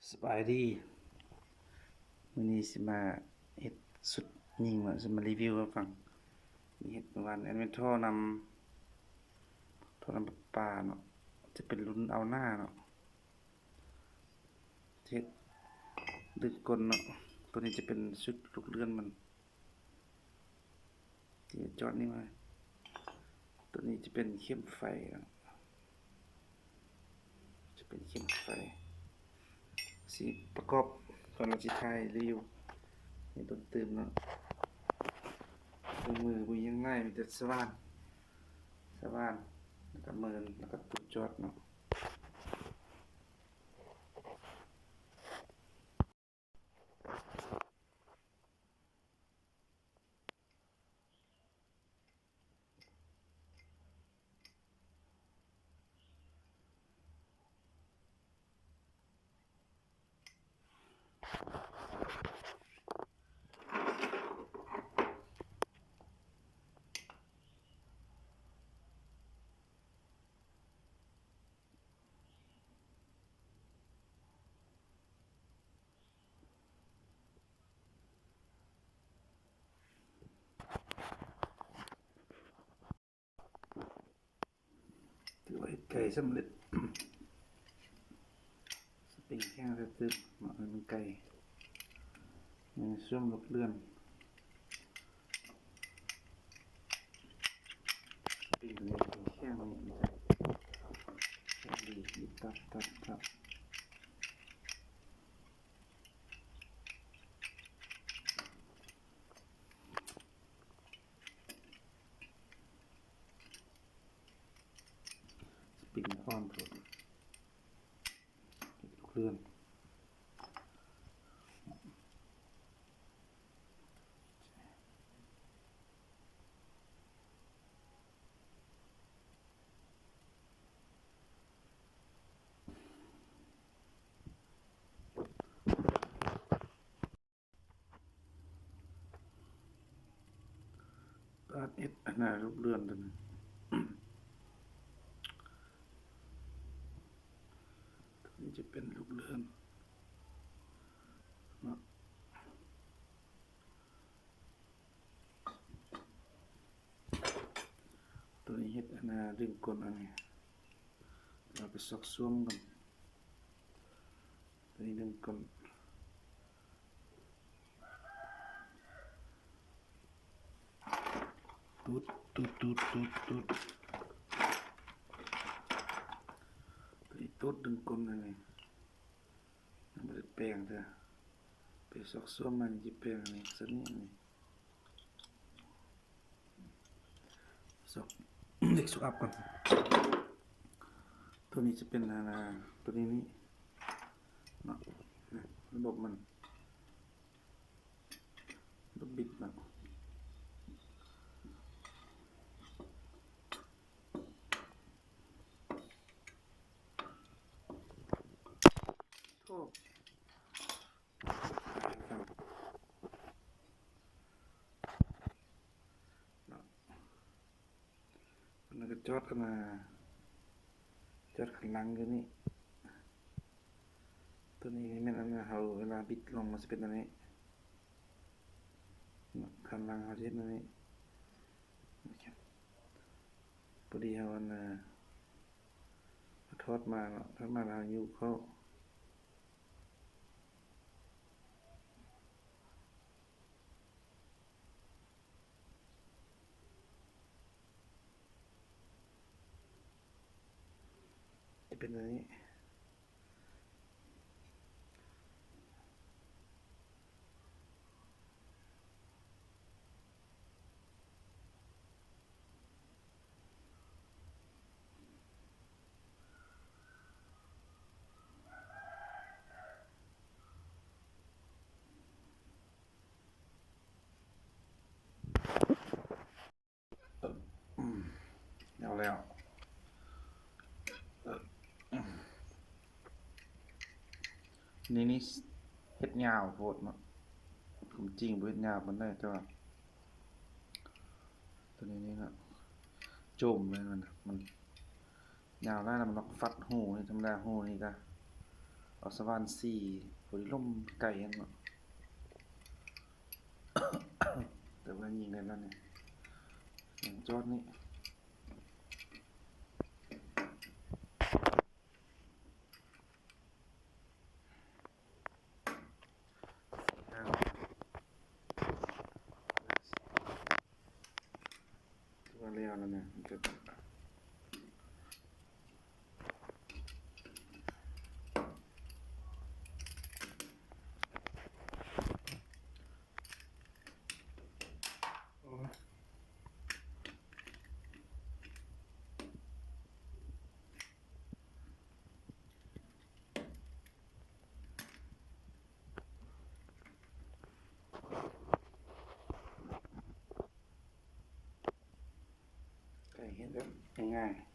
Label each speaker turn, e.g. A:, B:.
A: สบายดีมื้อนี้สิมาเฮ็ดสุดยิงว่าสิมารีวิวให้ฟังมีเฮ็ดเมื่อวานอันเป็นท่อน้ำประปาเนาะจะเป็นรุ่นเอาหน้าเนาะเฮ็ดดึกกลเนาะตัวนี้จะเป็นชุดลูกเลื่อนมันที่จอดนี่มาตัวนี้จะเป็นเข้มไฟเนาะจะเป็นเข้มไฟสิประกอบก่อนเราสิถ่ายรีวิวให้ต้นตื่นเนาะมือบ่ยังง่ายมีแต่สว่านแล้วก็เมินแล้วก็ตุดจอดเนาะถือว่าเฮ็ดไก่สำเร็จสปริงแข้งตึ๊บๆมาเป็นไก่ในช่วงลูกเลื่อนสปริงในแข้งนี่แข้งดีตับสปริงอ่อนโผล่ลูกเลื่อนตัดเอ็ดอันน่ะลูกเลื่อนตัวนึงตัวนี้จะเป็นลูกเลื่อนเนาะตัวนี้เฮ็ดอันน่ะดึงก้นอันนี้เราไปซอกซ่วมกันตัวนี้ดึงก้นตูดตัวนี้ตูดดึงก้นอันนี้มันบ่ได้แปลงเด้อไปซอกซ่วมมันสิแปลงอันนี้สักนิดนี่ซอกเด็กซอกอัพก่อนตัวนี้จะเป็นอันน่ะตัวนี้นี่เนาะระบบมันระบบบิดเนาะโอ้มันก็จอดอันน่ะจอดข้างหลังอยู่นี่ตัวนี้แม่นอันน่ะเฮาเวลาบิดลงมันสิเป็นอันนี้ข้างหลังเฮาสิเฮ็ดอันนี้พอดีเฮาอันน่ะทอดมาเนาะทอดมาแล้วยุเข้าจะเป็นอันนี้อืมเอาแล้วนี่เฮ็ดยาวโพดเนาะผมจริงบ่เฮ็ดยาวปานใดแต่ว่าตัวนี้นี่เนาะจมเลยมันยาวได้แล้วมันต้องฟัดหูนี่ธรรมดาหูนี่ก็ เอาสว่านสี่พอดีล่มไก่เนาะ แต่ว่ายิงได้แล้วเนี่ยอย่างจอดนี่ว่าแล้วเนี่ยมันจะไก่เห็นแล้วง่ายๆ